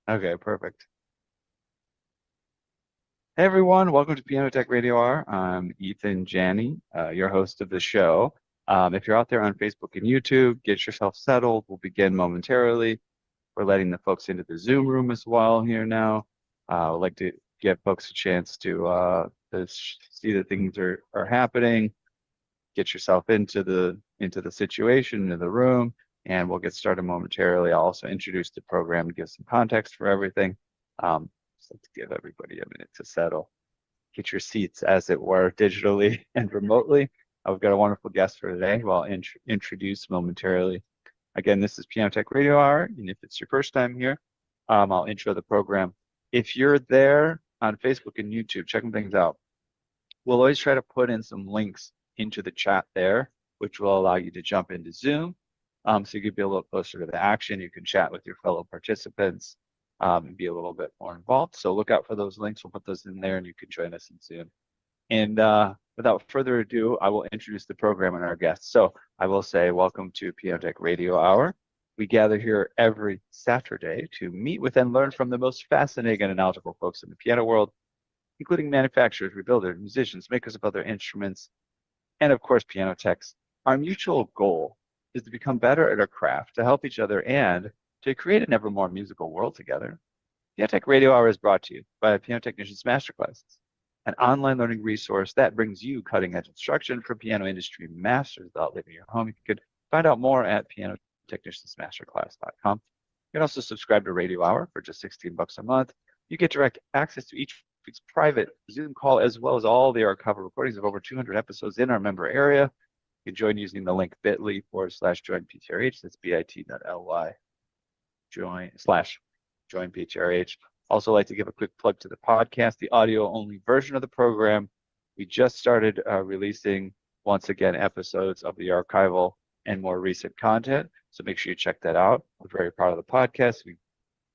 Okay, perfect. Hey everyone, welcome to Piano Tech Radio Hour. I'm Ethan Janney, your host of the show. If you're out there on Facebook and YouTube, get yourself settled. We'll begin momentarily. We're letting the folks into the Zoom room as well here now. I'd like to give folks a chance to see that things are happening. Get yourself into the situation, into the room, and we'll get started momentarily. I'll also introduce the program and give some context for everything. Just like to give everybody a minute to settle, get your seats, as it were, digitally and remotely. We've got a wonderful guest for today who I'll introduce momentarily. Again, this is Piano Tech Radio Hour, and if it's your first time here, I'll intro the program. If you're there on Facebook and YouTube checking things out, we'll always try to put in some links into the chat there, which will allow you to jump into Zoom. So you can be a little closer to the action. You can chat with your fellow participants and be a little bit more involved. So look out for those links. We'll put those in there and you can join us in Zoom. And without further ado, I will introduce the program and our guests. So I will say welcome to Piano Tech Radio Hour. We gather here every Saturday to meet with and learn from the most fascinating and knowledgeable folks in the piano world, including manufacturers, rebuilders, musicians, makers of other instruments, and of course, piano techs. Our mutual goal is to become better at our craft, to help each other, and to create an ever more musical world together. Piano Tech Radio Hour is brought to you by Piano Technicians Masterclasses, an online learning resource that brings you cutting-edge instruction for piano industry masters without leaving your home. You can find out more at pianotechniciansmasterclass.com. You can also subscribe to Radio Hour for just $16 a month. You get direct access to each week's private Zoom call, as well as all the archival recordings of over 200 episodes in our member area. You can join using the link bit.ly/join PTRH. That's bit.ly join PTRH. Also like to give a quick plug to the podcast, the audio only version of the program. We just started releasing, once again, episodes of the archival and more recent content. So make sure you check that out. We're very proud of the podcast. We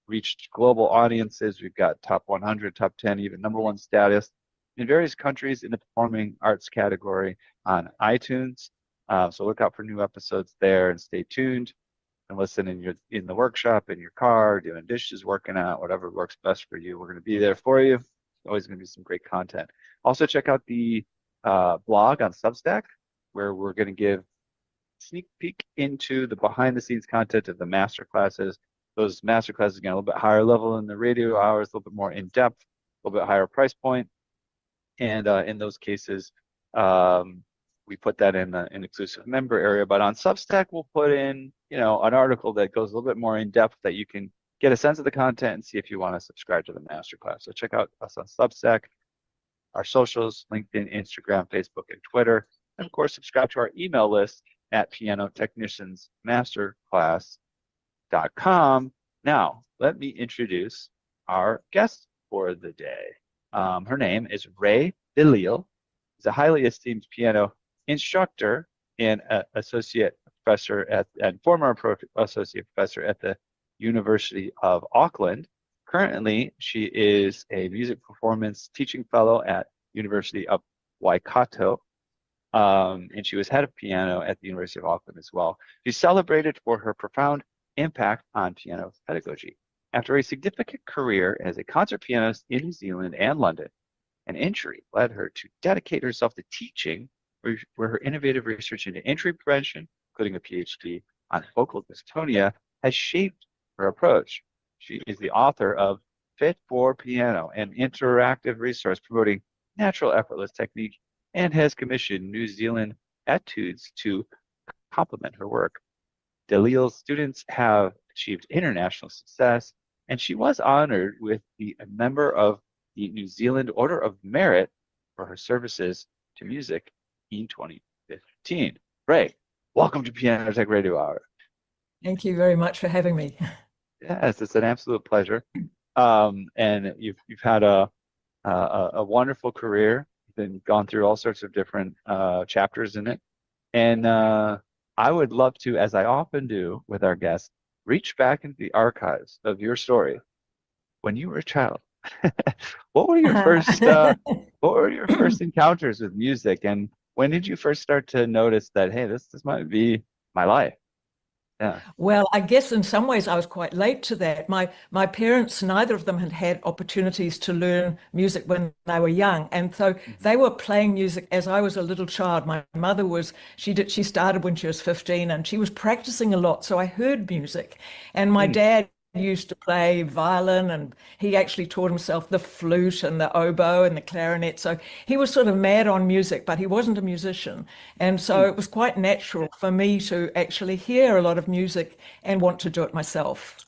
reached global audiences. We've got top 100, top 10, even #1 status in various countries in the performing arts category on iTunes. So look out for new episodes there and stay tuned and listen in the workshop, in your car, doing dishes, working out, whatever works best for you. We're going to be there for you. Always going to be some great content. Also check out the blog on Substack, where we're going to give a sneak peek into the behind the scenes content of the master classes. Those master classes, again, a little bit higher level in the radio hours, a little bit more in depth, a little bit higher price point. And in those cases, we put that in an exclusive member area. But on Substack, we'll put in, an article that goes a little bit more in depth that you can get a sense of the content and see if you want to subscribe to the masterclass. So check out us on Substack, our socials, LinkedIn, Instagram, Facebook, and Twitter. And of course, subscribe to our email list at pianotechniciansmasterclass.com. Now, let me introduce our guest for the day. Her name is Rae de Lisle. She's a highly esteemed piano instructor and associate professor and former associate professor at the University of Auckland. Currently, she is a music performance teaching fellow at University of Waikato, and she was head of piano at the University of Auckland as well. She's celebrated for her profound impact on piano pedagogy. After a significant career as a concert pianist in New Zealand and London, an injury led her to dedicate herself to teaching, where her innovative research into injury prevention, including a PhD on vocal dystonia, has shaped her approach. She is the author of Fit for Piano, an interactive resource promoting natural effortless technique, and has commissioned New Zealand études to complement her work. De Lisle's students have achieved international success, and she was honored with a member of the New Zealand Order of Merit for her services to music in 2015. Rae, welcome to Piano Tech Radio Hour. Thank you very much for having me. Yes, it's an absolute pleasure. And you've had a wonderful career. You've gone through all sorts of different chapters in it. And I would love to, as I often do with our guests, reach back into the archives of your story when you were a child. What were your first encounters with music, and when did you first start to notice that, hey, this might be my life? Yeah. Well, I guess in some ways I was quite late to that. My parents, neither of them had had opportunities to learn music when they were young, and so Mhm. they were playing music as I was a little child. My mother was she started when she was 15, and she was practicing a lot, so I heard music. And my Mm. dad used to play violin, and he actually taught himself the flute and the oboe and the clarinet. So he was sort of mad on music, but he wasn't a musician. And so Mm. it was quite natural for me to actually hear a lot of music and want to do it myself.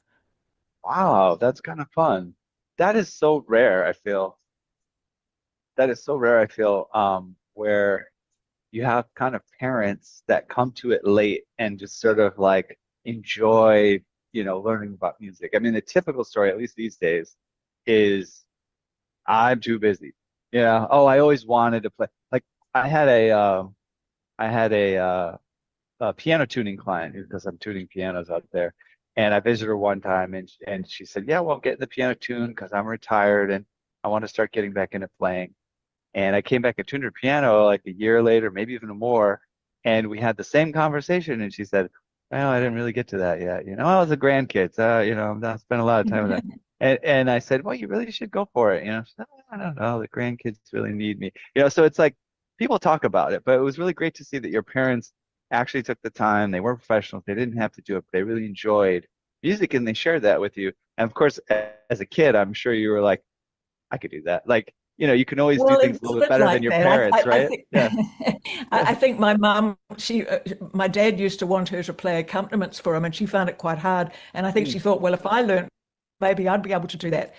Wow, that's kind of fun. That is so rare, I feel. That is so rare, I feel, where you have kind of parents that come to it late and just sort of like enjoy, learning about music. I mean, the typical story, at least these days, is I'm too busy. Yeah. Oh, I always wanted to play. Like I had a piano tuning client because I'm tuning pianos out there. And I visited her one time and she said, yeah, well, I'm getting the piano tuned because I'm retired and I want to start getting back into playing. And I came back and tuned her piano like a year later, maybe even more. And we had the same conversation. And she said, well, I didn't really get to that yet. I was a grandkids. I'm not spending a lot of time with that. And I said, well, you really should go for it. She said, "Oh, I don't know. The grandkids really need me. So it's like people talk about it, but it was really great to see that your parents actually took the time. They weren't professionals. They didn't have to do it, but they really enjoyed music and they shared that with you. And of course, as a kid, I'm sure you were like, I could do that. Like, you can always do Well, things it a was little a bit bit better than like your that. parents, I right? think Yeah. I think my mum, my dad used to want her to play accompaniments for him, and she found it quite hard. And I think Mm. she thought, well, if I learned, maybe I'd be able to do that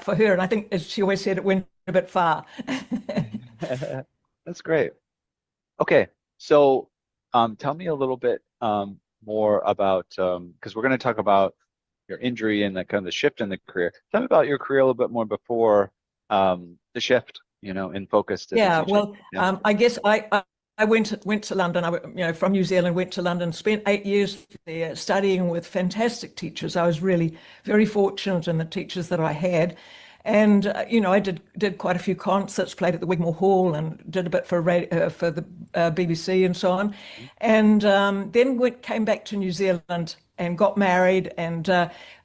for her. And I think, as she always said, it went a bit far. That's great. Okay, so tell me a little bit more about because we're going to talk about your injury and the kind of the shift in the career. Tell me about your career a little bit more before the shift, in focus to the Yeah, teaching. well, Yeah. I guess I went to London. From New Zealand, went to London, spent 8 years there studying with fantastic teachers. I was really very fortunate in the teachers that I had, and I did quite a few concerts, played at the Wigmore Hall, and did a bit for the BBC and so on, and then came back to New Zealand and got married, and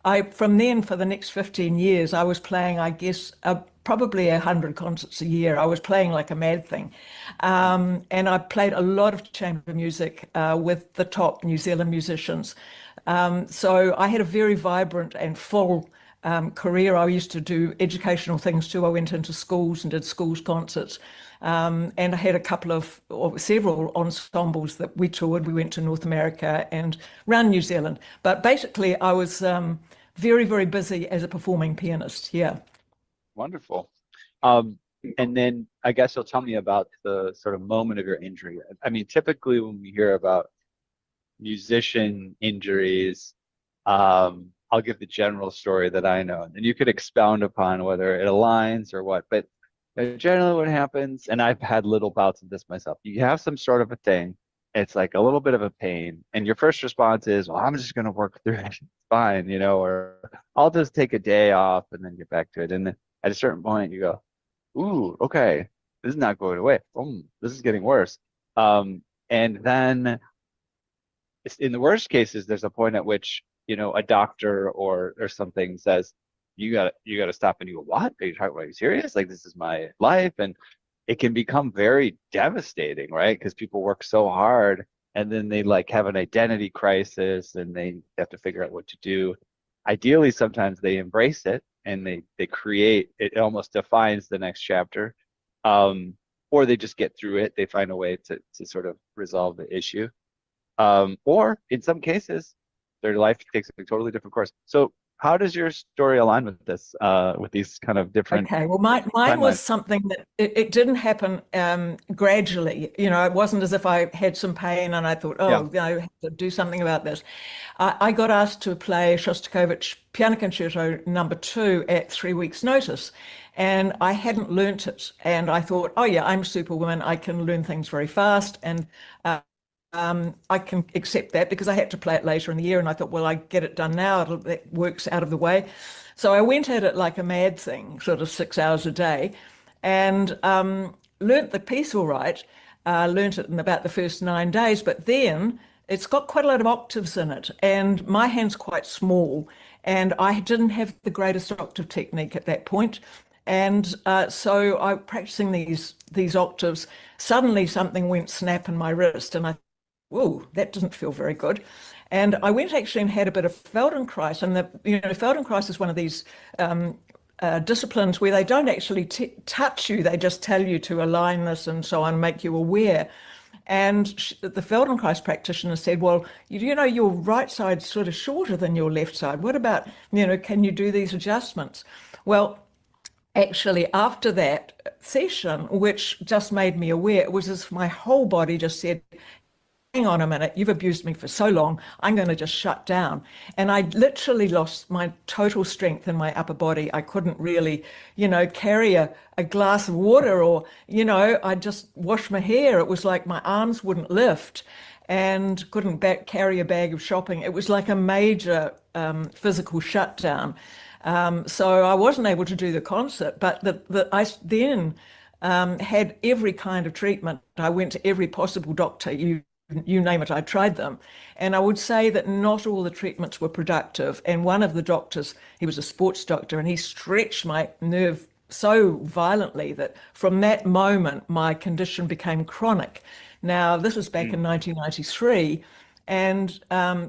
I from then for the next 15 years I was playing, I guess, probably 100 concerts a year. I was playing like a mad thing. And I played a lot of chamber music with the top New Zealand musicians. So I had a very vibrant and full career. I used to do educational things too. I went into schools and did schools concerts. And I had a couple of, or several ensembles that we toured. We went to North America and around New Zealand. But basically, I was very, very busy as a performing pianist. Yeah. Wonderful. Um, and then I guess you'll tell me about the sort of moment of your injury. I mean, typically when we hear about musician injuries, I'll give the general story that I know, and you could expound upon whether it aligns or what. But generally, what happens, and I've had little bouts of this myself, you have some sort of a thing, it's like a little bit of a pain, and your first response is, well, I'm just going to work through it. It's fine, or I'll just take a day off and then get back to it. And then at a certain point, you go, ooh, okay, this is not going away. This is getting worse. And then in the worst cases, there's a point at which, a doctor or something says, you gotta stop, and you go, what? Are you talking about? Are you serious? Like, this is my life. And it can become very devastating, right? Because people work so hard and then they like have an identity crisis and they have to figure out what to do. Ideally, sometimes they embrace it and they create it, almost defines the next chapter. Um, or they just get through it. They find a way to sort of resolve the issue. Or in some cases, their life takes a totally different course. So how does your story align with this, with these kind of different Okay, well, mine was timelines? something that it didn't happen gradually. It wasn't as if I had some pain and I thought, Yeah. oh, I have to do something about this. I got asked to play Shostakovich Piano Concerto #2 at 3 weeks' notice, and I hadn't learnt it. And I thought, oh yeah, I'm Superwoman. I can learn things very fast, and I can accept that because I had to play it later in the year, and I thought, well, I get it done now. That works out of the way. So I went at it like a mad thing, sort of 6 hours a day, and learnt the piece all right. Learnt it in about the first 9 days, but then it's got quite a lot of octaves in it, and my hand's quite small, and I didn't have the greatest octave technique at that point. And so I practicing these octaves. Suddenly something went snap in my wrist, and I, whoa, that doesn't feel very good. And I went actually and had a bit of Feldenkrais, and Feldenkrais is one of these disciplines where they don't actually touch you; they just tell you to align this and so on, make you aware. And the Feldenkrais practitioner said, well, your right side's sort of shorter than your left side. What about, can you do these adjustments? Well, actually, after that session, which just made me aware, it was as if my whole body just said, hang on a minute, you've abused me for so long, I'm going to just shut down. And I literally lost my total strength in my upper body. I couldn't really, carry a glass of water, or, I just wash my hair. It was like my arms wouldn't lift and couldn't carry a bag of shopping. It was like a major physical shutdown. So I wasn't able to do the concert, but I then had every kind of treatment. I went to every possible doctor. You name it, I tried them. And I would say that not all the treatments were productive. And one of the doctors, he was a sports doctor, and he stretched my nerve so violently that from that moment, my condition became chronic. Now, this was back in 1993, and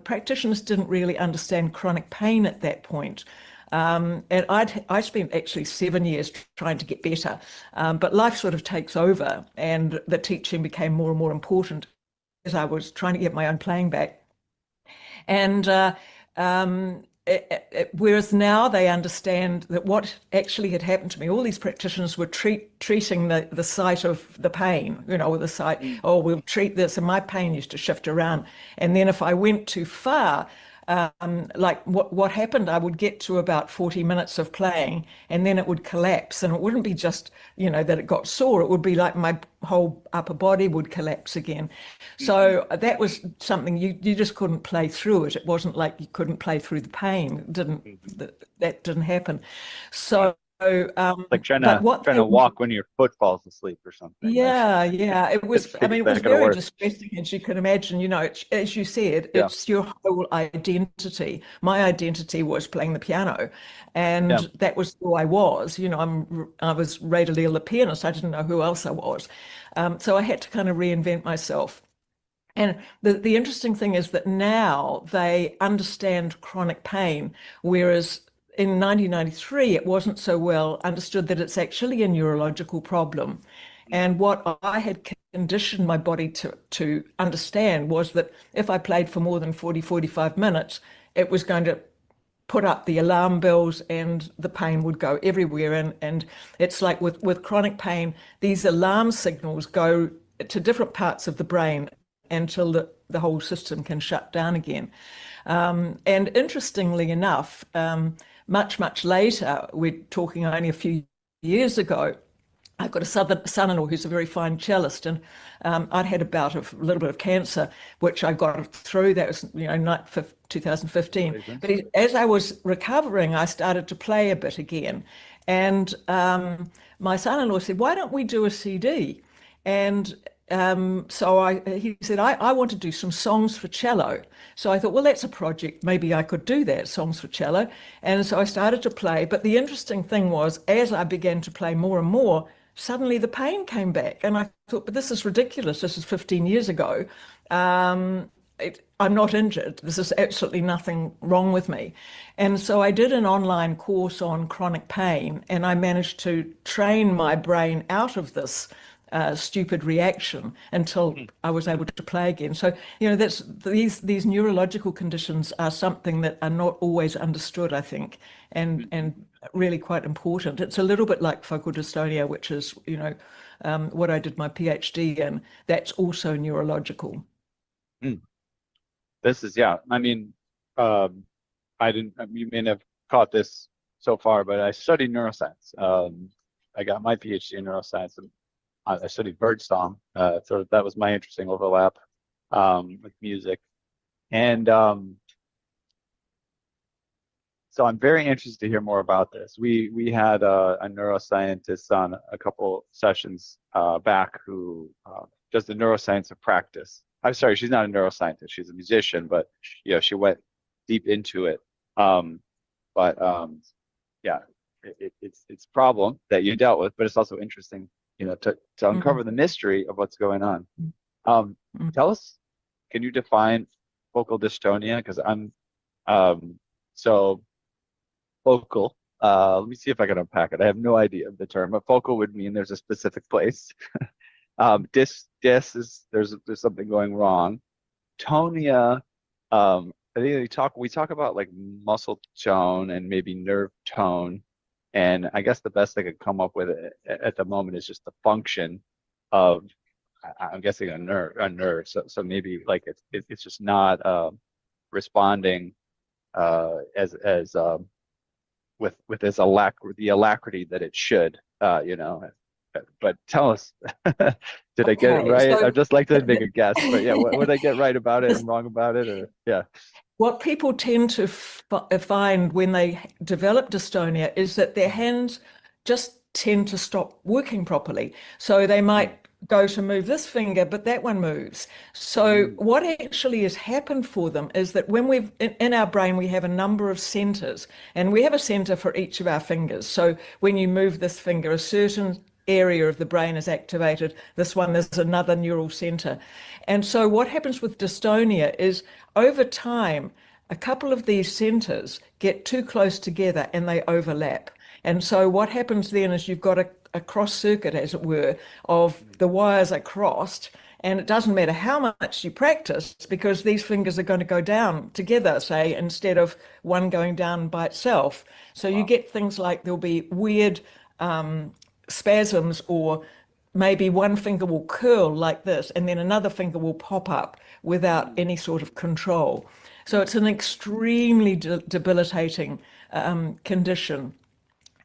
practitioners didn't really understand chronic pain at that point. And I spent actually 7 years trying to get better, but life sort of takes over, and the teaching became more and more important as I was trying to get my own playing back. And whereas now they understand that what actually had happened to me, all these practitioners were treating the site of the pain, or the site, oh, we'll treat this, and my pain used to shift around. And then if I went too far, like what happened, I would get to about 40 minutes of playing, and then it would collapse, and it wouldn't be just, that it got sore. It would be like my whole upper body would collapse again. So that was something you just couldn't play through it. It wasn't like you couldn't play through the pain. That didn't happen. So like trying to walk when your foot falls asleep or something. Yeah, it was, it was very distressing, as you can imagine. As you said, it's your whole identity. My identity was playing the piano, and that was who I was. I was Rae de Lisle, the pianist. I didn't know who else I was. So I had to kind of reinvent myself. And the interesting thing is that now they understand chronic pain, whereas in 1993, it wasn't so well understood that it's actually a neurological problem. And what I had conditioned my body to understand was that if I played for more than 40, 45 minutes, it was going to put up the alarm bells and the pain would go everywhere. And it's like with chronic pain, these alarm signals go to different parts of the brain until the whole system can shut down again. And interestingly enough, much later, we're talking only a few years ago, I've got a son-in-law who's a very fine cellist, and I'd had a little bit of cancer, which I got through. That was, 2015. But as I was recovering, I started to play a bit again. And my son-in-law said, why don't we do a CD? And so he said, I want to do some songs for cello. So I thought, well, that's a project. Maybe I could do that, songs for cello. And so I started to play. But the interesting thing was, as I began to play more and more, suddenly the pain came back. And I thought, but this is ridiculous. This is 15 years ago. I'm not injured. This is absolutely nothing wrong with me. And so I did an online course on chronic pain, and I managed to train my brain out of this stupid reaction until I was able to play again. So, these neurological conditions are something that are not always understood, I think, and really quite important. It's a little bit like focal dystonia, which is, what I did my PhD in. That's also neurological. This is, I mean, you may have caught this so far, but I studied neuroscience. I got my PhD in neuroscience, and I studied birdsong, so that was my interesting overlap with music. And so I'm very interested to hear more about this. We had a neuroscientist on a couple sessions back who does the neuroscience of practice. I'm sorry, she's not a neuroscientist. She's a musician, but she went deep into it. Um, but yeah, it's a problem that you dealt with, but it's also interesting, to uncover Mm, the mystery of what's going on. Um, mm. Tell us, can you define focal dystonia? Because um, so focal. Let me see if I can unpack it. I have no idea of the term, but focal would mean there's a specific place. Dis is there's something going wrong. Tonia, I think we talk about like muscle tone and maybe nerve tone, and I guess the best I could come up with at the moment is just the function of I'm guessing a nerve. So maybe like it's just not responding as with the alacrity that it should. But tell us, did I get it Okay, right? I'd so just like to make a guess, but yeah, what would I get right about it and wrong about it, or yeah. what people tend to find when they develop dystonia is that their hands just tend to stop working properly. So they Mm, might go to move this finger, but that one moves. So mm, what actually has happened for them is that when in our brain, we have a number of centers, and we have a center for each of our fingers. So when you move this finger, a certain area of the brain is activated. This one, there's another neural center. And so what happens with dystonia is over time, a couple of these centers get too close together and they overlap. And so what happens then is you've got a cross circuit, as it were, of mm. the wires are crossed. And it doesn't matter how much you practice because these fingers are going to go down together, say, instead of one going down by itself. So you Wow. get things like there'll be weird spasms, or maybe one finger will curl like this and then another finger will pop up without Mm, any sort of control. So mm, it's an extremely debilitating condition.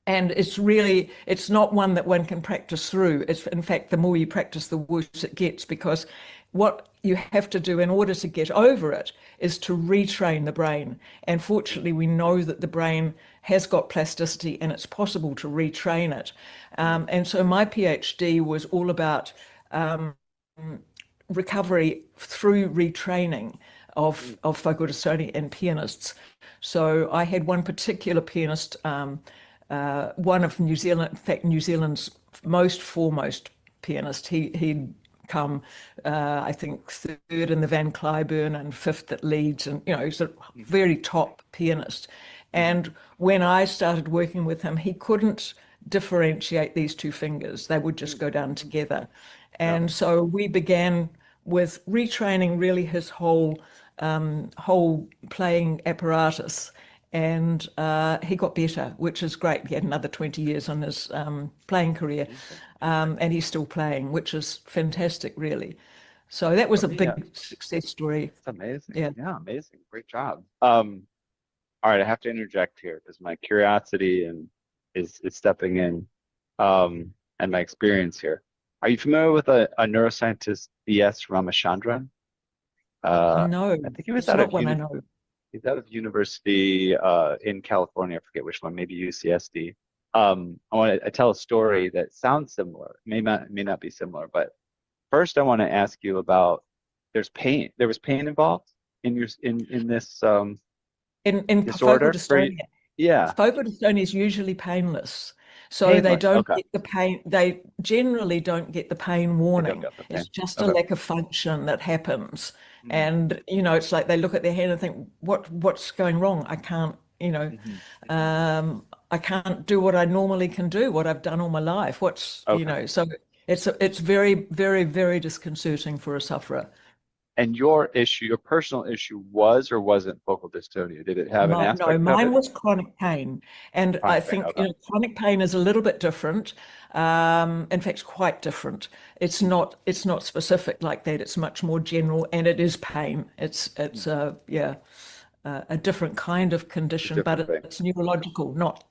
And it's not one that one can practice through. It's, in fact, the more you practice, the worse it gets, because what you have to do in order to get over it is to retrain the brain. And mm, fortunately, we know that the brain has got plasticity and it's possible to retrain it. mm, And so my PhD was all about um, recovery through retraining mm, of focal dystonia and pianists. So I had one particular pianist, one of New Zealand, in fact, New Zealand's most foremost pianist. He'd come, I think, third in the Van Cliburn and fifth at Leeds, and he's a mm, very top pianist. mm. And when I started working with him, he couldn't differentiate these two fingers; they would just Mm. go down together. Yeah. And so we began with retraining really his whole playing apparatus, and he got better, which is great. He had another 20 years on his playing career, Amazing. and he's still playing, which is fantastic, really. So that was For a me, big success story. it's amazing. Yeah. Yeah, amazing. Great job. All right, I have to interject here because my curiosity and is stepping in, and my experience here. Are you familiar with a neuroscientist, B.S. Ramachandran? Uh, No, I think he was it's out not of one I know. he's out of university in California. I forget which one, maybe UCSD. I want to tell a story that sounds similar. May not be similar, but first I want to ask you about there's pain. There was pain involved in this In focal disorder for you. dystonia, Yeah. focal dystonia is usually painless. So they Painless. don't Okay. get the pain, they generally don't get the pain They don't warning. get the It's pain. just a Okay. lack of function that happens. Mm, And, it's like they look at their hand and think, what's going wrong? I can't, mhm, mhm. I can't do what I normally can do, what I've done all my life. Okay. So it's very, very, very disconcerting for a sufferer. And your personal issue was or wasn't focal dystonia? Did it have an No, aspect of mine it? was chronic pain. And I Chronic pain. think, Okay. chronic pain is a little bit different. In fact, quite different. Mhm, It's not specific like that. It's much more general, and it is pain. It's mhm. a different kind of A condition, different but thing. it's neurological, not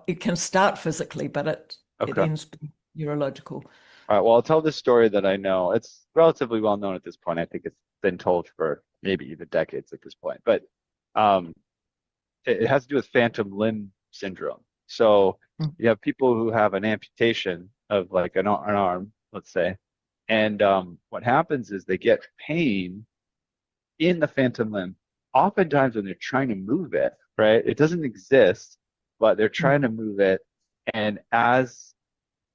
it can start physically, but it Okay. ends being neurological. All right. Well, I'll tell this story that I know. It's relatively well known at this point. I think it's been told for maybe even decades at this point. But um, it has to do with phantom limb syndrome. So Mm, you have people who have an amputation of like an arm, let's say, And what happens is they get pain in the phantom limb, oftentimes when they're trying to move it, right? It doesn't exist, but they're trying to Mm, move it. And as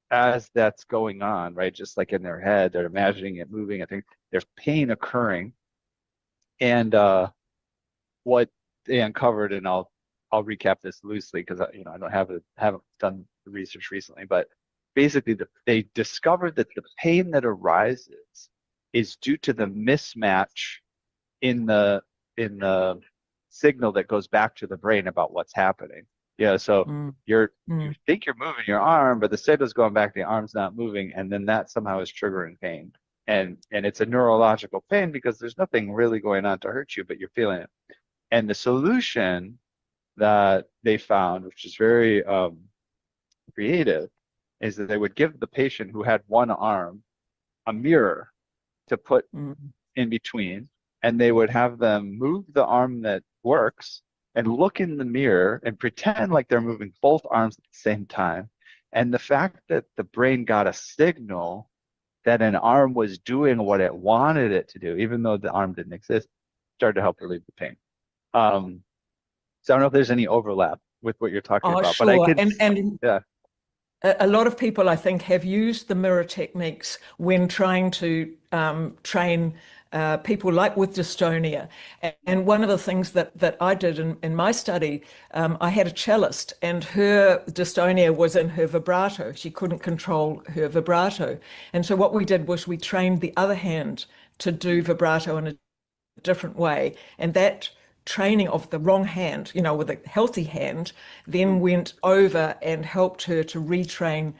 that's going on, right, just like in their head, they're imagining it moving. I think there's pain occurring. And what they uncovered, and I'll recap this loosely because I don't haven't done the research recently, but basically they discovered that the pain that arises is due to the mismatch in the signal that goes back to the brain about what's happening. Yeah, so mm, you mm, think you're moving your arm, but the signal's going back, the arm's not moving, and then that somehow is triggering pain. And it's a neurological pain because there's nothing really going on to hurt you, but you're feeling it. And the solution that they found, which is very creative, is that they would give the patient who had one arm a mirror to put mm, in between, and they would have them move the arm that works and look in the mirror and pretend like they're moving both arms at the same time. And the fact that the brain got a signal that an arm was doing what it wanted it to do, even though the arm didn't exist, started to help relieve the pain. So I don't know if there's any overlap with what you're talking oh, about, but I sure. could, And yeah. a lot of people, I think, have used the mirror techniques when trying to train people like with dystonia. And one of the things that I did in my study, I had a cellist, and her dystonia was in her vibrato. She couldn't control her vibrato. And so what we did was we trained the other hand to do vibrato in a different way. And that training of the wrong hand, with a healthy hand, then went over and helped her to retrain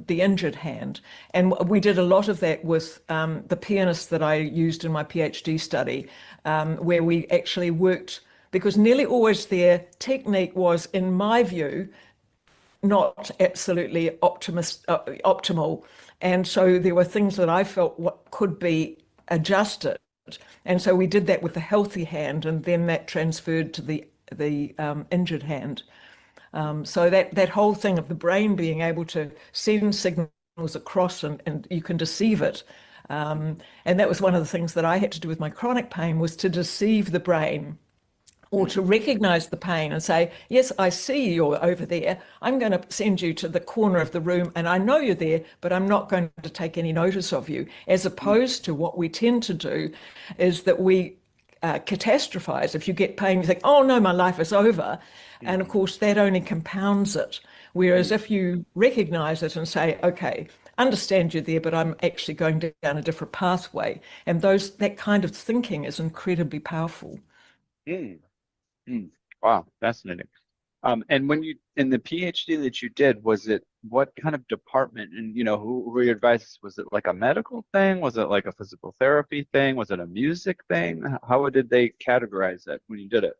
the injured hand. And we did a lot of that with the pianist that I used in my PhD study, where we actually worked, because nearly always their technique was, in my view, not absolutely optimal. And so there were things that I felt what could be adjusted. And so we did that with the healthy hand, and then that transferred to the injured hand. So that whole thing of the brain being able to send signals across, and you can deceive it. And that was one of the things that I had to do with my chronic pain, was to deceive the brain, or to recognize the pain and say, yes, I see you're over there. I'm going to send you to the corner of the room, and I know you're there, but I'm not going to take any notice of you. As opposed to what we tend to do is that we catastrophize. If you get pain, you think, oh no, my life is over. And of course, that only compounds it. Whereas if you recognize it and say, okay, understand you're there, but I'm actually going down a different pathway. And that kind of thinking is incredibly powerful. Mm, mm. Wow, fascinating. And when you in the PhD that you did, was it what kind of department? And who were your advisors? Was it like a medical thing? Was it like a physical therapy thing? Was it a music thing? How did they categorize it when you did it?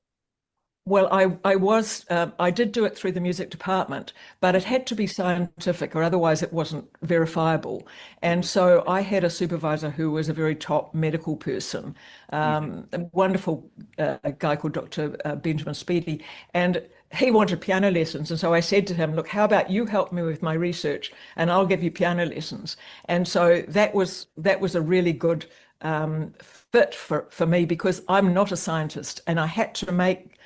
Well, I did do it through the music department, but it had to be scientific, or otherwise it wasn't verifiable. And so I had a supervisor who was a very top medical person, a wonderful guy called Dr. Benjamin Speedy, and he wanted piano lessons. And so I said to him, look, how about you help me with my research and I'll give you piano lessons. And so that was a really good fit for me, because I'm not a scientist, and I had to make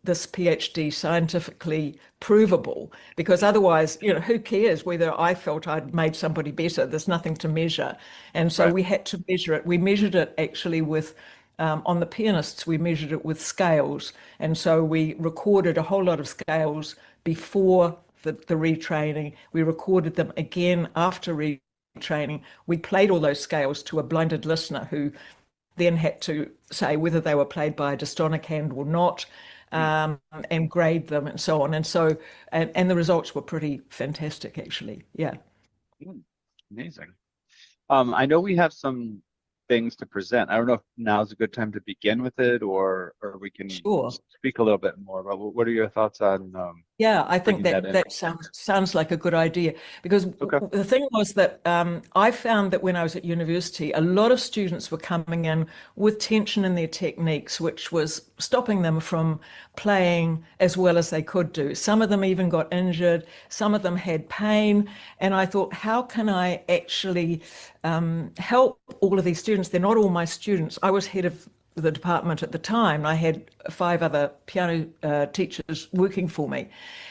this PhD scientifically provable, because otherwise, who cares whether I felt I'd made somebody better? There's nothing to measure. And so Right. we had to measure it. We measured it actually with, on the pianists, we measured it with scales. And so we recorded a whole lot of scales before the retraining. We recorded them again after retraining. We played all those scales to a blinded listener, who then had to say whether they were played by a dystonic hand or not, Mm, and grade them and so on. And so, and the results were pretty fantastic, actually. Yeah. mm. Amazing. I know we have some things to present. I don't know if now's a good time to begin with it, or we can Sure. speak a little bit more about what are your thoughts on Yeah, I think bringing that in. that sounds like a good idea, because Okay. the thing was that I found that when I was at university, a lot of students were coming in with tension in their techniques, which was stopping them from playing as well as they could do. Some of them even got injured, some of them had pain, and I thought, how can I actually help all of these students? They're not all my students. I was head of the department at the time. I had 5 other piano teachers working for me.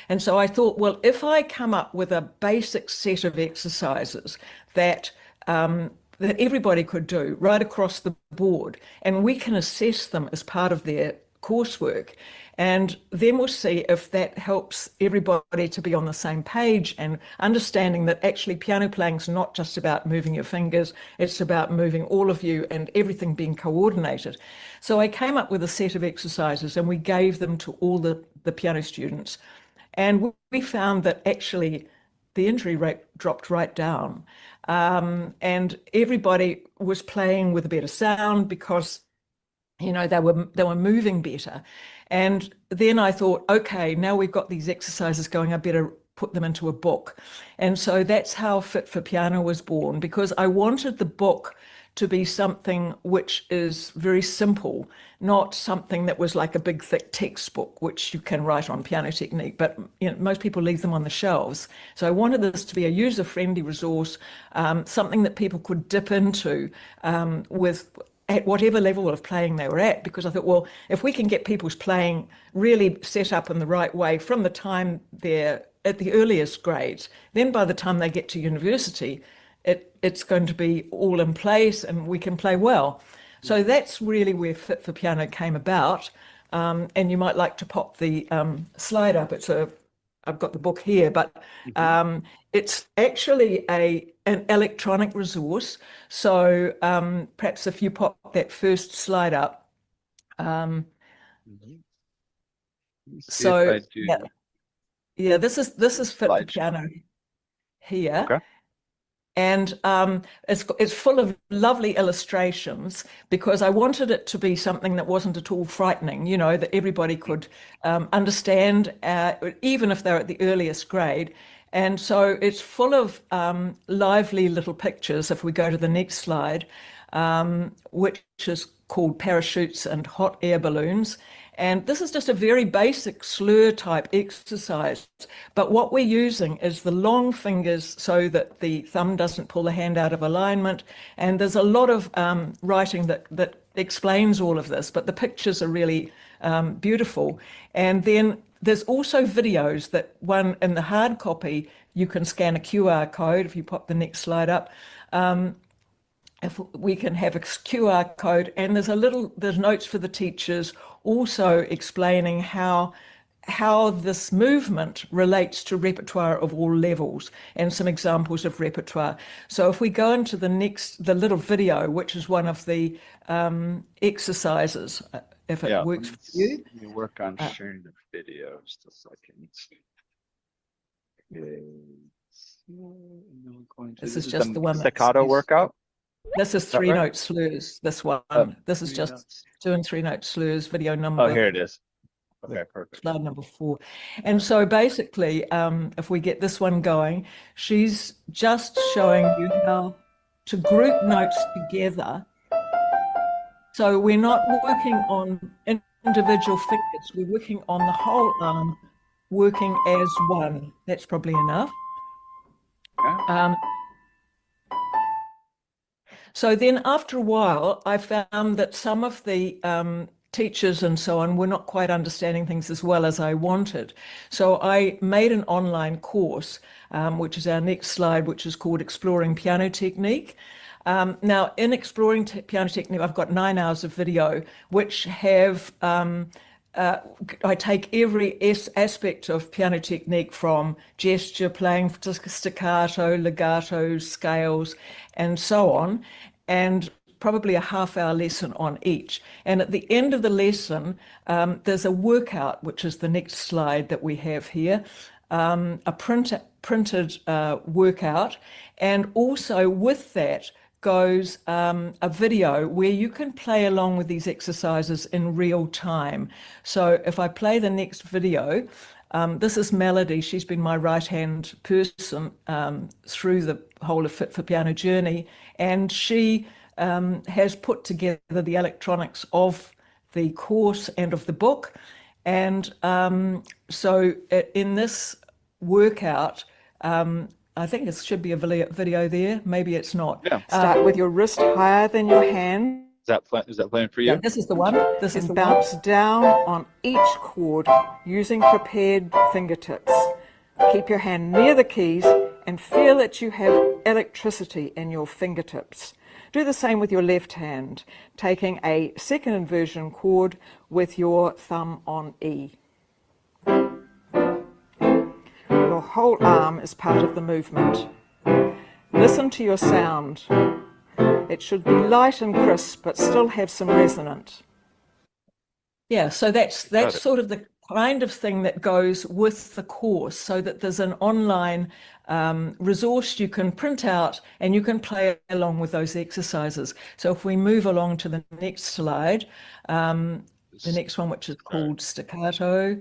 And so I thought, well, if I come up with a basic set of exercises that that everybody could do right across the board, and we can assess them as part of their coursework, and then we'll see if that helps everybody to be on the same page and understanding that actually piano playing is not just about moving your fingers, it's about moving all of you and everything being coordinated. So I came up with a set of exercises and we gave them to all the piano students. And we found that actually the injury rate dropped right down. And everybody was playing with a better sound because they were moving better. And then I thought, okay, now we've got these exercises going, I better put them into a book. And so that's how Fit for Piano was born, because I wanted the book to be something which is very simple, not something that was like a big thick textbook which you can write on piano technique, but most people leave them on the shelves. So I wanted this to be a user-friendly resource, something that people could dip into with at whatever level of playing they were at, because I thought, well, if we can get people's playing really set up in the right way from the time they're at the earliest grades, then by the time they get to university, it's going to be all in place and we can play well. So that's really where Fit for Piano came about. And you might like to pop the slide up. I've got the book here, but it's actually an electronic resource. So perhaps if you pop that first slide up. So yeah, this is Fit for Piano here. Okay. And it's full of lovely illustrations because I wanted it to be something that wasn't at all frightening, that everybody could understand, even if they're at the earliest grade. And so it's full of lively little pictures. If we go to the next slide, which is called Parachutes and Hot Air Balloons. And this is just a very basic slur type exercise. But what we're using is the long fingers so that the thumb doesn't pull the hand out of alignment. And there's a lot of writing that explains all of this, but the pictures are really beautiful. And then there's also videos that one in the hard copy, you can scan a QR code. If you pop the next slide up, if we can have a QR code, and there's notes for the teachers also explaining how this movement relates to repertoire of all levels and some examples of repertoire. So if we go into the little video, which is one of the exercises, if it works for you. You work on sharing the video just a second. This is just the one staccato workout. This is 3-note slurs, this one. This is just 2 and 3-note slurs, video number. Oh, here it is. Okay, perfect. Slide number 4. And so basically, if we get this one going, she's just showing you how to group notes together. So we're not working on individual fingers, we're working on the whole arm, working as one. That's probably enough. Okay. So then after a while, I found that some of the teachers and so on were not quite understanding things as well as I wanted. So I made an online course, which is our next slide, which is called Exploring Piano Technique. Now, in Exploring Piano Technique, I've got 9 hours of video, which have, I take every aspect of piano technique from gesture, playing staccato, legato, scales, and so on, and probably a half-hour lesson on each. And at the end of the lesson, there's a workout, which is the next slide that we have here, a printed workout, and also with that goes a video where you can play along with these exercises in real time. So if I play the next video, this is Melody. She's been my right-hand person through the whole of Fit for Piano journey, and she has put together the electronics of the course and of the book. And so in this workout, I think it should be a video there. Maybe it's not. Yeah. Start with your wrist higher than your hand. Is that playing for you? Yeah, this is the one. This is bounce down on each chord using prepared fingertips. Keep your hand near the keys and feel that you have electricity in your fingertips. Do the same with your left hand, taking a second inversion chord with your thumb on E. Your whole arm is part of the movement. Listen to your sound. It should be light and crisp, but still have some resonance. Yeah, so that's sort of the kind of thing that goes with the course, so that there's an online resource you can print out and you can play along with those exercises. So if we move along to the next slide, the next one, which is called staccato,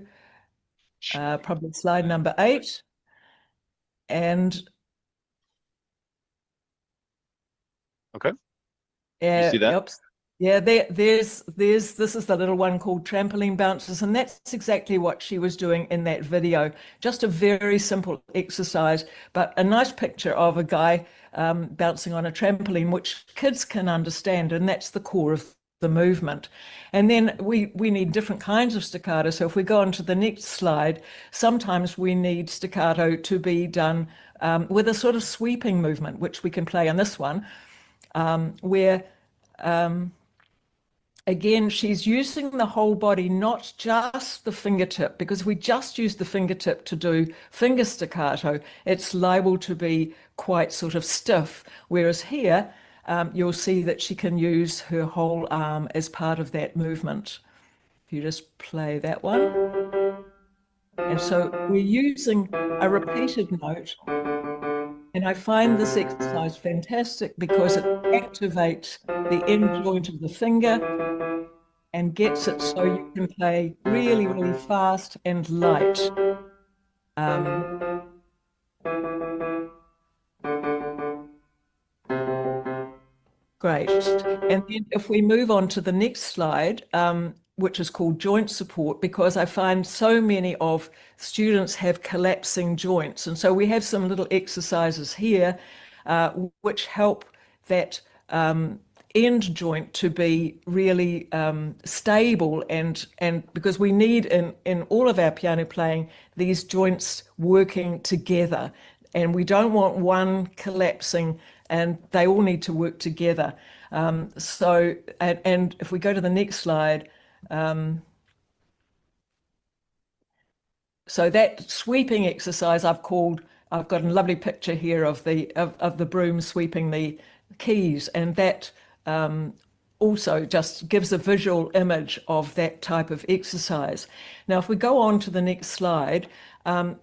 probably slide number 8. And okay. You see that? Yep. Yeah, this is the little one called trampoline bounces, and that's exactly what she was doing in that video. Just a very simple exercise, but a nice picture of a guy bouncing on a trampoline, which kids can understand, and that's the core of the movement. And then we need different kinds of staccato. So if we go on to the next slide, sometimes we need staccato to be done with a sort of sweeping movement, which we can play on this one, where again, she's using the whole body, not just the fingertip, because we just use the fingertip to do finger staccato. It's liable to be quite sort of stiff, whereas here you'll see that she can use her whole arm as part of that movement. If you just play that one. And so we're using a repeated note. And I find this exercise fantastic because it activates the end joint of the finger and gets it so you can play really, really fast and light. Great. And then if we move on to the next slide, which is called joint support, because I find so many of students have collapsing joints. And so we have some little exercises here which help that end joint to be really stable, and because we need in all of our piano playing these joints working together, and we don't want one collapsing, and they all need to work together. So if we go to the next slide, so that sweeping exercise I've got a lovely picture here of the broom sweeping the keys, and that also just gives a visual image of that type of exercise. Now, if we go on to the next slide,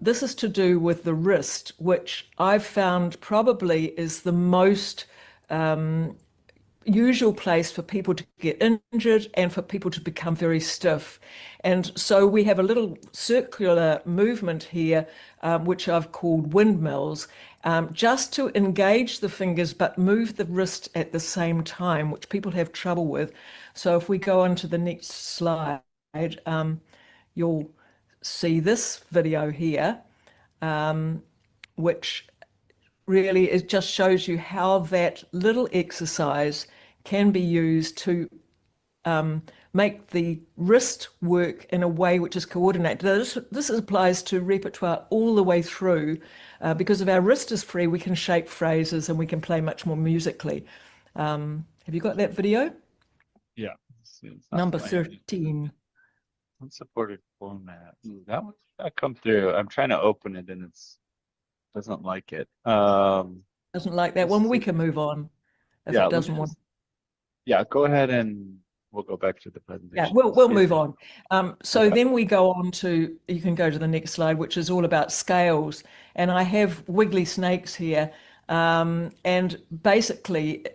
this is to do with the wrist, which I've found probably is the most usual place for people to get injured and for people to become very stiff. And so we have a little circular movement here, which I've called windmills, just to engage the fingers but move the wrist at the same time, which people have trouble with. So if we go on to the next slide, you'll see this video here, which really it just shows you how that little exercise can be used to make the wrist work in a way which is coordinated. This applies to repertoire all the way through. Because if our wrist is free, we can shape phrases and we can play much more musically. Have you got that video? Yeah. Number 13. Unsupported format. That one come through. I'm trying to open it and it's doesn't like it. Doesn't like that one. We can move on if it doesn't want. Yeah, go ahead and we'll go back to the presentation. Yeah, we'll move on. So then we go on to, you can go to the next slide, which is all about scales. And I have wiggly snakes here. And basically,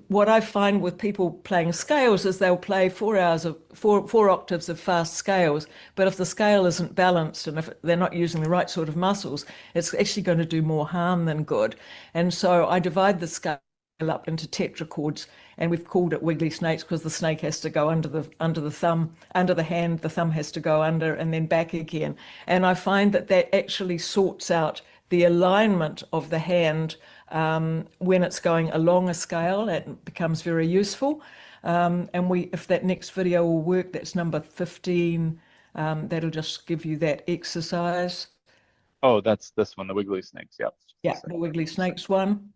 what I find with people playing scales is they'll play 4 hours of four octaves of fast scales, but if the scale isn't balanced and if they're not using the right sort of muscles, it's actually going to do more harm than good. And so I divide the scale up into tetrachords, and we've called it wiggly snakes because the snake has to go under the thumb, under the hand, the thumb has to go under and then back again. And I find that that actually sorts out the alignment of the hand when it's going along a scale. It becomes very useful. And if that next video will work, that's number 15. That'll just give you that exercise. Oh, that's this one, the wiggly snakes. Yep. Yeah, the wiggly snakes one.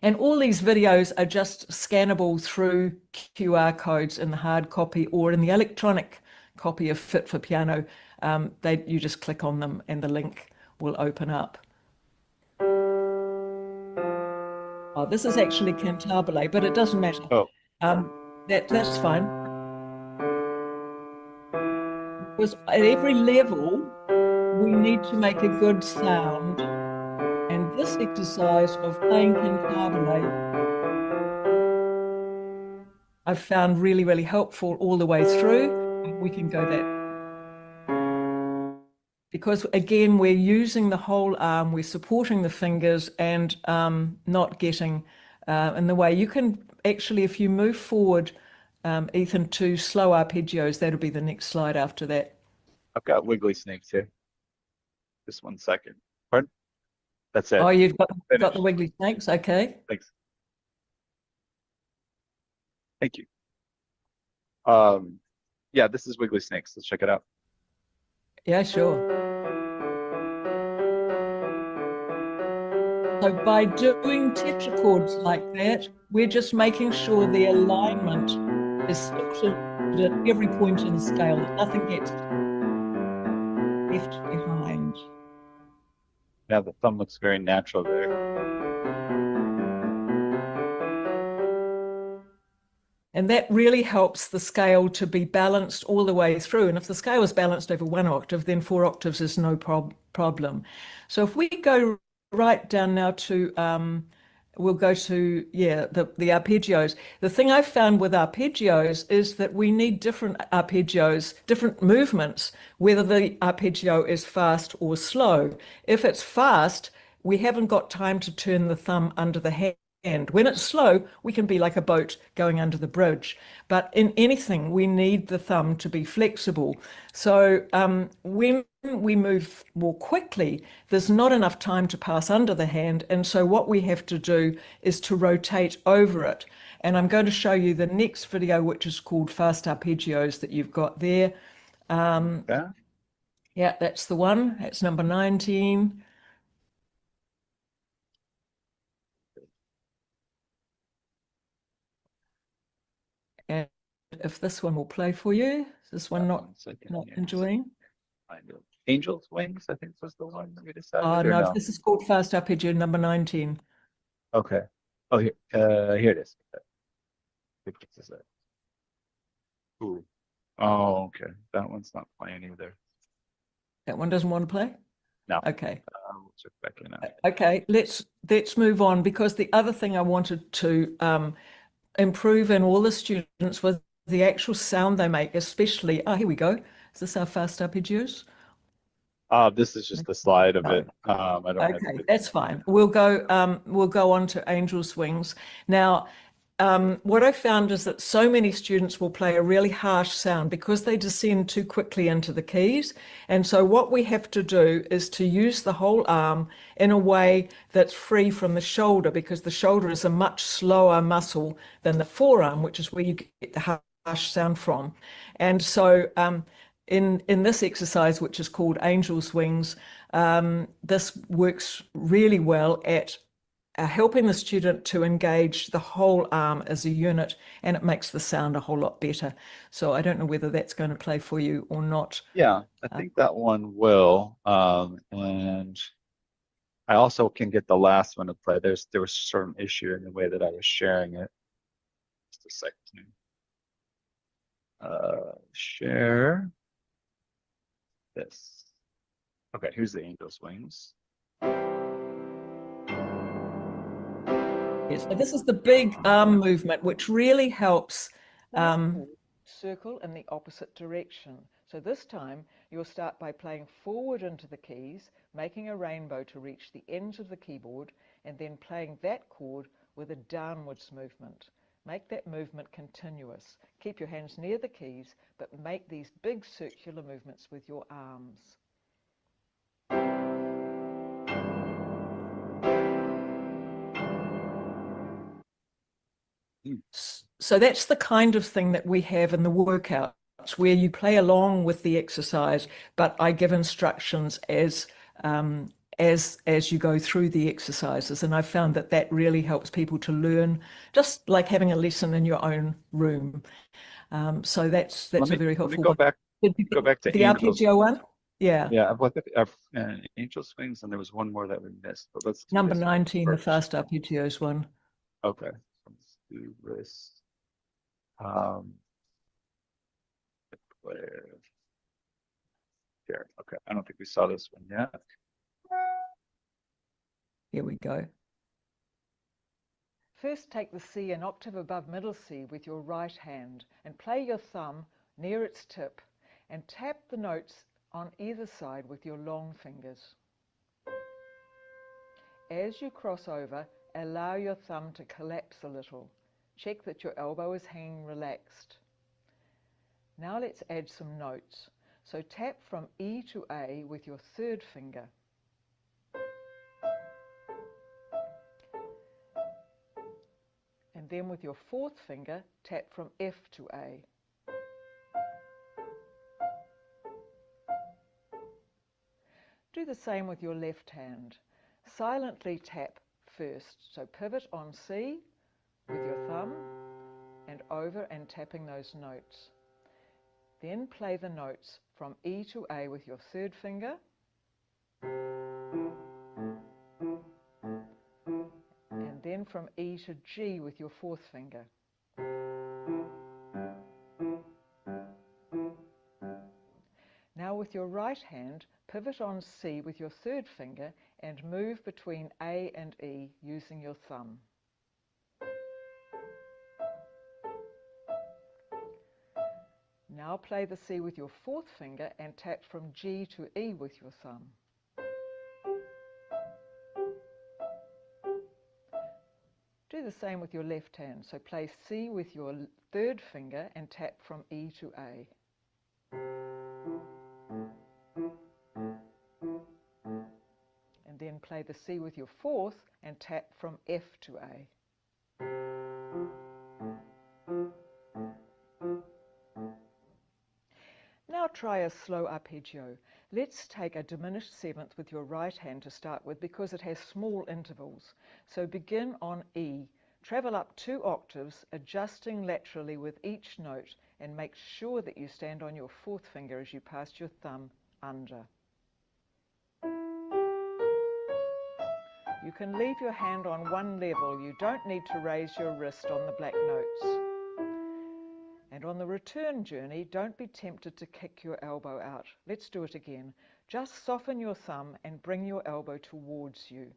And all these videos are just scannable through QR codes in the hard copy or in the electronic copy of Fit for Piano. You just click on them and the link will open up. Oh, this is actually cantabile, but it doesn't matter. Oh, That's fine. Because at every level, we need to make a good sound. And this exercise of playing cantabile, I've found really, really helpful all the way through. We can go that. Because again, we're using the whole arm, we're supporting the fingers and not getting in the way. You can actually, if you move forward, Ethan, to slow arpeggios, that'll be the next slide after that. I've got wiggly snakes here. Just 1 second. Pardon? That's it. Oh, you've got the Finished. wiggly snakes, okay. Thanks. Thank you. Yeah, this is wiggly snakes. Let's check it out. Yeah, sure. So by doing tetrachords like that, we're just making sure the alignment is sorted at every point in the scale, that nothing gets left behind. Yeah, the thumb looks very natural there. And that really helps the scale to be balanced all the way through. And if the scale is balanced over 1 octave, then 4 octaves is no problem. So if we go right down now to, we'll go to, yeah, the arpeggios. The thing I've found with arpeggios is that we need different arpeggios, different movements, whether the arpeggio is fast or slow. If it's fast, we haven't got time to turn the thumb under the hand. And when it's slow, we can be like a boat going under the bridge. But in anything, we need the thumb to be flexible. So when we move more quickly, there's not enough time to pass under the hand. And so what we have to do is to rotate over it. And I'm going to show you the next video, which is called Fast Arpeggios that you've got there. Yeah. Yeah, that's the one. That's number 19. And if this one will play for you, is this one not enjoying? Angel's Wings, I think was the one that we decided. No, no, this is called Fast Arpeggio number 19. Okay. Oh, here it is. What is that? Ooh. Oh, okay. That one's not playing either. That one doesn't want to play? No. Okay. We'll check back in now. Okay, let's move on, because the other thing I wanted to improve in all the students was the actual sound they make, especially, here we go. Is this our Fast Arpeggios? This is just the slide of it. I don't have Okay, that's fine. We'll go on to Angel Swings. Now, what I found is that so many students will play a really harsh sound because they descend too quickly into the keys. And so what we have to do is to use the whole arm in a way that's free from the shoulder, because the shoulder is a much slower muscle than the forearm, which is where you get the harsh sound from. And so in this exercise, which is called Angel Swings, this works really well at helping the student to engage the whole arm as a unit, and it makes the sound a whole lot better. So I don't know whether that's going to play for you or not. Yeah, I think that one will. And I also can get the last one to play. There was a certain issue in the way that I was sharing it. Just a second. Share this. Okay, here's the Angel Swings. Yes, so this is the big arm movement, which really helps. Circle in the opposite direction. So this time you'll start by playing forward into the keys, making a rainbow to reach the ends of the keyboard, and then playing that chord with a downwards movement. Make that movement continuous. Keep your hands near the keys, but make these big circular movements with your arms. So that's the kind of thing that we have in the workouts, where you play along with the exercise, but I give instructions as you go through the exercises. And I found that that really helps people to learn, just like having a lesson in your own room. So that's a very helpful Let me one. go back to The angels. arpeggio one? Yeah. Yeah, I've looked at angel swings, and there was one more that we missed. But let's do Number this 19, the first. fast arpeggios one. Okay, let's do this. Here. Okay, I don't think we saw this one yet. Here we go. First, take the C an octave above middle C with your right hand and play your thumb near its tip and tap the notes on either side with your long fingers. As you cross over, allow your thumb to collapse a little. Check that your elbow is hanging relaxed. Now let's add some notes. So tap from E to A with your third finger. And then with your fourth finger, tap from F to A. Do the same with your left hand. Silently tap first. So pivot on C with your thumb and over and tapping those notes. Then play the notes from E to A with your third finger. And then from E to G with your fourth finger. Now with your right hand, pivot on C with your third finger and move between A and E using your thumb. Now play the C with your fourth finger and tap from G to E with your thumb. Do the same with your left hand. So play C with your third finger and tap from E to A. And then play the C with your fourth and tap from F to A. Now try a slow arpeggio. Let's take a diminished seventh with your right hand to start with because it has small intervals. So begin on E. Travel up 2 octaves, adjusting laterally with each note, and make sure that you stand on your fourth finger as you pass your thumb under. You can leave your hand on one level. You don't need to raise your wrist on the black notes. And on the return journey, don't be tempted to kick your elbow out. Let's do it again. Just soften your thumb and bring your elbow towards you.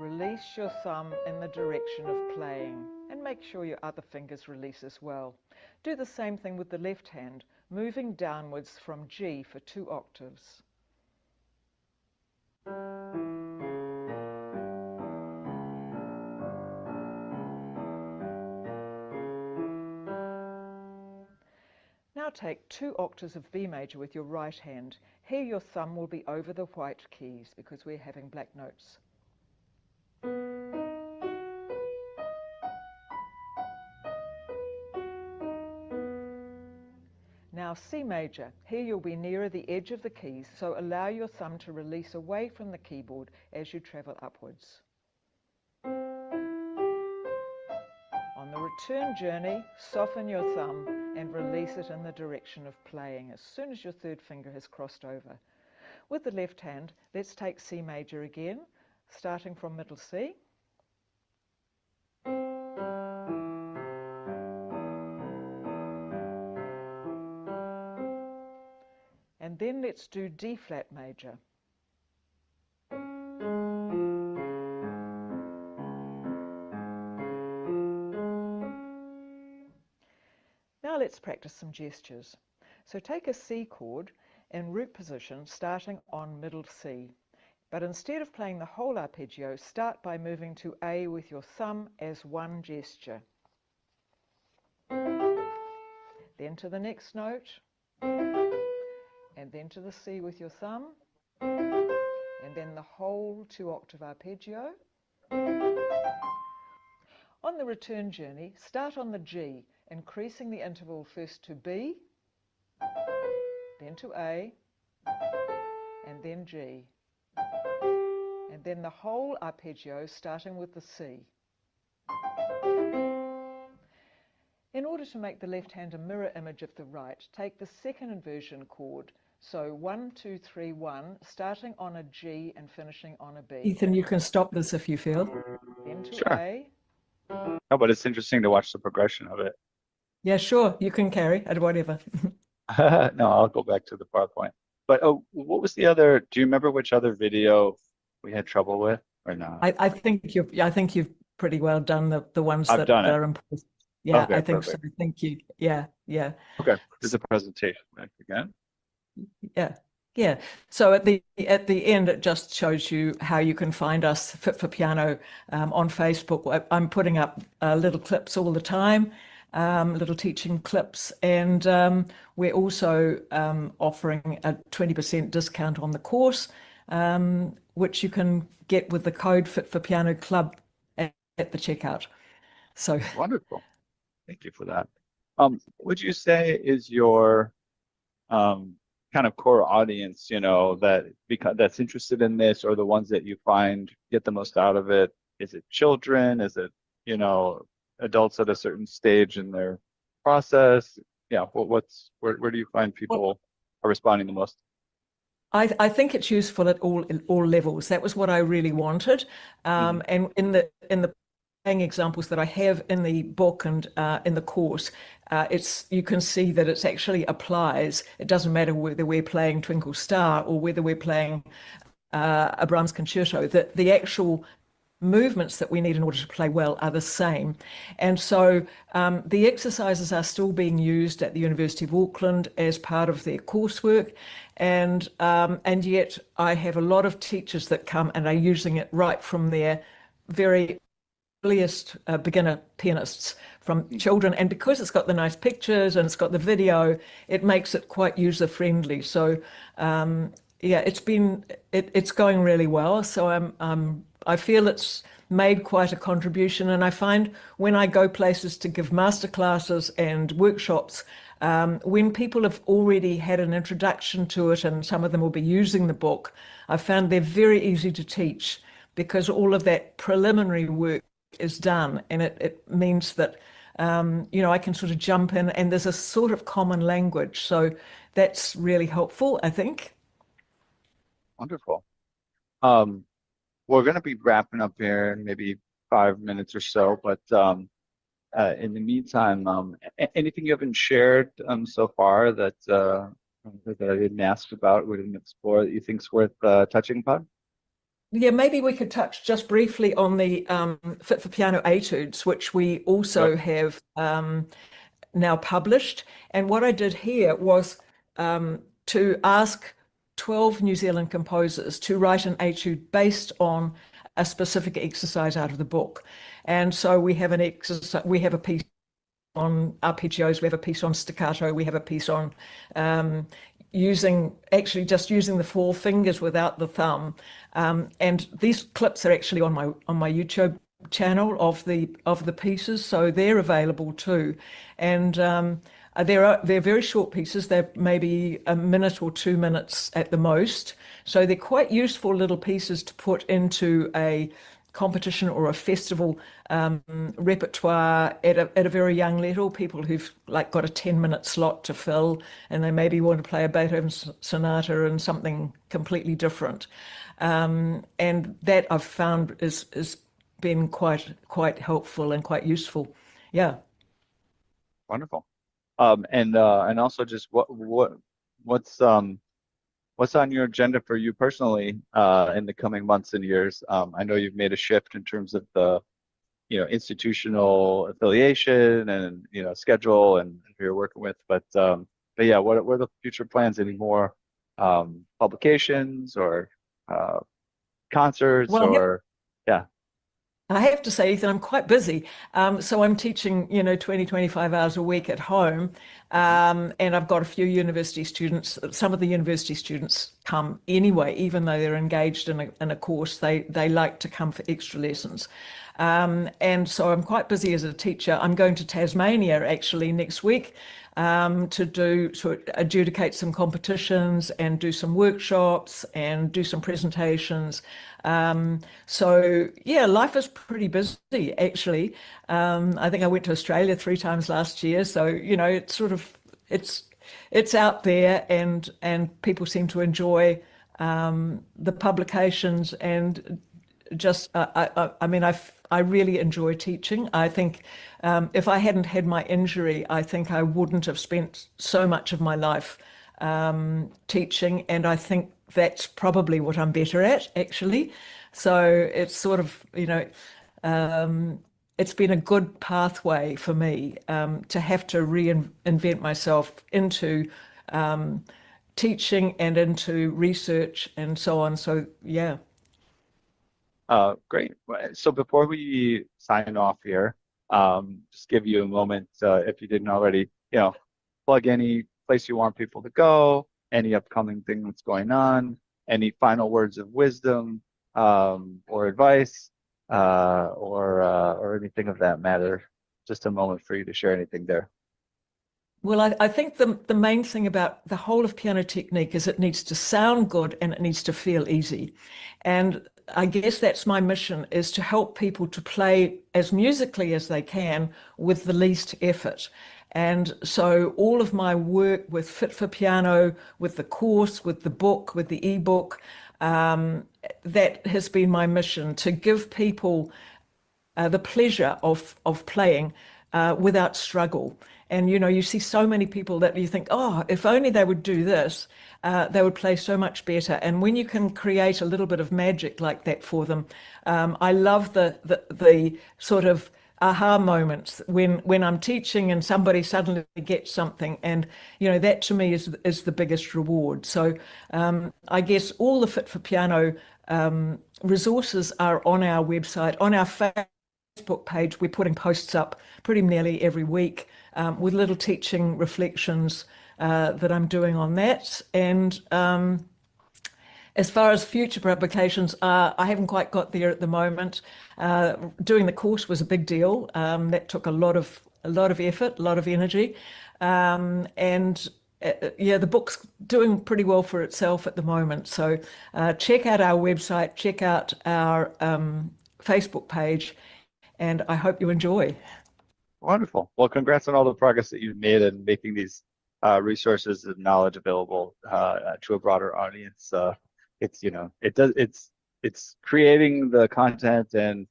Release your thumb in the direction of playing and make sure your other fingers release as well. Do the same thing with the left hand, moving downwards from G for 2 octaves. Now take 2 octaves of B major with your right hand. Here your thumb will be over the white keys because we're having black notes. Now C major. Here you'll be nearer the edge of the keys, so allow your thumb to release away from the keyboard as you travel upwards. On the return journey, soften your thumb and release it in the direction of playing as soon as your third finger has crossed over. With the left hand, let's take C major again, starting from middle C. And then let's do D flat major. let's practice some gestures. So take a C chord in root position starting on middle C. But instead of playing the whole arpeggio, start by moving to A with your thumb as one gesture. Then to the next note, and then to the C with your thumb, and then the whole 2-octave arpeggio. On the return journey, start on the G, increasing the interval first to B, then to A, and then G. And then the whole arpeggio starting with the C. In order to make the left hand a mirror image of the right, take the second inversion chord. So 1, 2, 3, 1, starting on a G and finishing on a B. Ethan, you can stop this if you feel. Then to Sure. A. No, but it's interesting to watch the progression of it. Yeah, sure. You can carry at whatever. No, I'll go back to the PowerPoint. But oh, what was the other? Do you remember which other video we had trouble with or not? I think you've pretty well done the ones I've that done it. are important. Yeah, Okay, I think perfect. so. Thank you. Yeah. Okay, there's a presentation back again. Yeah. So at the end, it just shows you how you can find us, Fit for Piano, on Facebook. I'm putting up little clips all the time, little teaching clips, and we're also offering a 20% discount on the course, which you can get with the code Fit for Piano Club at the checkout. So Wonderful. Thank you for that. Would you say is your kind of core audience, that's interested in this, or the ones that you find get the most out of it? Is it children? Is it, adults at a certain stage in their process? Yeah, where do you find people are responding the most? I think it's useful at all levels. That was what I really wanted. And in the playing examples that I have in the book and in the course, you can see that it actually applies. It doesn't matter whether we're playing Twinkle Star or whether we're playing a Brahms concerto. The actual movements that we need in order to play well are the same. And so the exercises are still being used at the University of Auckland as part of their coursework. And yet I have a lot of teachers that come and are using it right from their very earliest beginner pianists, from children. And because it's got the nice pictures and it's got the video, it makes it quite user-friendly. So yeah, it's going really well. So I feel it's made quite a contribution. And I find when I go places to give masterclasses and workshops, when people have already had an introduction to it, and some of them will be using the book, I found they're very easy to teach because all of that preliminary work is done, and it means that I can sort of jump in and there's a sort of common language. So that's really helpful, I think. Wonderful. We're going to be wrapping up here in maybe 5 minutes or so, but in the meantime, anything you haven't shared so far that I didn't ask about, we didn't explore, that you think's worth touching upon? Yeah, maybe we could touch just briefly on the Fit for Piano études, which we also have now published. And what I did here was to ask 12 New Zealand composers to write an étude based on a specific exercise out of the book. And so we have an exercise, we have a piece on arpeggios, we have a piece on staccato, we have a piece on just using the 4 fingers without the thumb. And these clips are actually on my YouTube channel of the pieces, so they're available too. And they're very short pieces. They're maybe a minute or 2 minutes at the most. So they're quite useful little pieces to put into a competition or a festival repertoire at a very young level. People who've got a 10-minute slot to fill, and they maybe want to play a Beethoven sonata and something completely different. And that I've found is been quite helpful and quite useful. Yeah. Wonderful. And also just what's on your agenda for you personally in the coming months and years? I know you've made a shift in terms of the institutional affiliation and schedule and who you're working with. But yeah, what are the future plans? Any more publications or concerts Well, or yeah? I have to say, Ethan, I'm quite busy. So I'm teaching, 20, 25 hours a week at home. And I've got a few university students. Some of the university students come anyway, even though they're engaged in a course, they like to come for extra lessons. And so I'm quite busy as a teacher. I'm going to Tasmania actually next week to adjudicate some competitions and do some workshops and do some presentations. So yeah, life is pretty busy actually. I think I went to Australia 3 times last year. So, it's sort of, it's out there and people seem to enjoy the publications and just, I mean, I really enjoy teaching. I think if I hadn't had my injury, I think I wouldn't have spent so much of my life teaching. And I think that's probably what I'm better at, actually. So it's sort of, it's been a good pathway for me to have to reinvent myself into teaching and into research and so on. So, yeah. Great. So before we sign off here, just give you a moment, if you didn't already, plug any place you want people to go, any upcoming thing that's going on, any final words of wisdom, or advice, or anything of that matter. Just a moment for you to share anything there. Well, I think the main thing about the whole of piano technique is it needs to sound good and it needs to feel easy. And I guess that's my mission, is to help people to play as musically as they can with the least effort. And so all of my work with Fit for Piano, with the course, with the book, with the ebook, that has been my mission, to give people the pleasure of playing without struggle. And you see so many people that you think, oh, if only they would do this, they would play so much better. And when you can create a little bit of magic like that for them, I love the sort of aha moments when I'm teaching and somebody suddenly gets something, and that to me is the biggest reward. So I guess all the Fit for Piano resources are on our website, on our Facebook page. We're putting posts up pretty nearly every week with little teaching reflections that I'm doing on that. And as far as future publications, I haven't quite got there at the moment. Doing the course was a big deal. That took a lot of effort, a lot of energy, and yeah, the book's doing pretty well for itself at the moment. So check out our website, check out our Facebook page, and I hope you enjoy. Wonderful. Well, congrats on all the progress that you've made in making these resources and knowledge available to a broader audience. It's creating the content and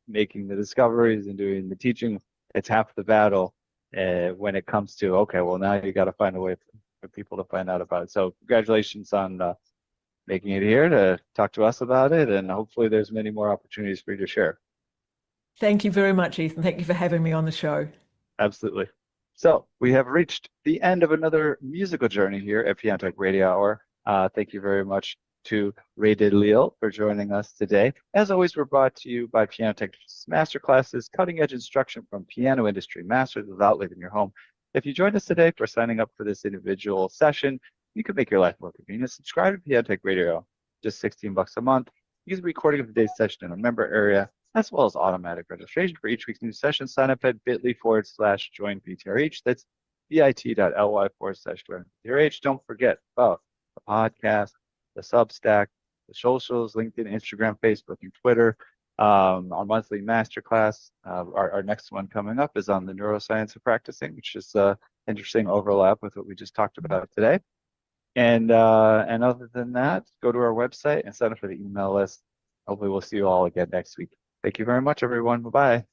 making the discoveries and doing the teaching. It's half the battle when it comes to, okay, well, now you got to find a way for people to find out about it. So congratulations on making it here to talk to us about it, and hopefully there's many more opportunities for you to share. Thank you very much, Ethan. Thank you for having me on the show. Absolutely. So we have reached the end of another musical journey here at Piano Tech Radio Hour. Thank you very much to Rae de Lisle for joining us today. As always, we're brought to you by Piano Tech's Masterclasses, cutting-edge instruction from piano industry masters without leaving your home. If you joined us today for signing up for this individual session, you can make your life more convenient. Subscribe to Piano Tech Radio, just $16 a month. You get a recording of today's session in a member area, as well as automatic registration for each week's new session. Sign up at bit.ly/join PTRH. That's bit.ly/join PTRH. Don't forget about the podcast, the Substack, the socials, LinkedIn, Instagram, Facebook, and Twitter. Our monthly masterclass, our next one coming up is on the neuroscience of practicing, which is interesting overlap with what we just talked about today. And other than that, go to our website and sign up for the email list. Hopefully we'll see you all again next week. Thank you very much, everyone. Bye-bye.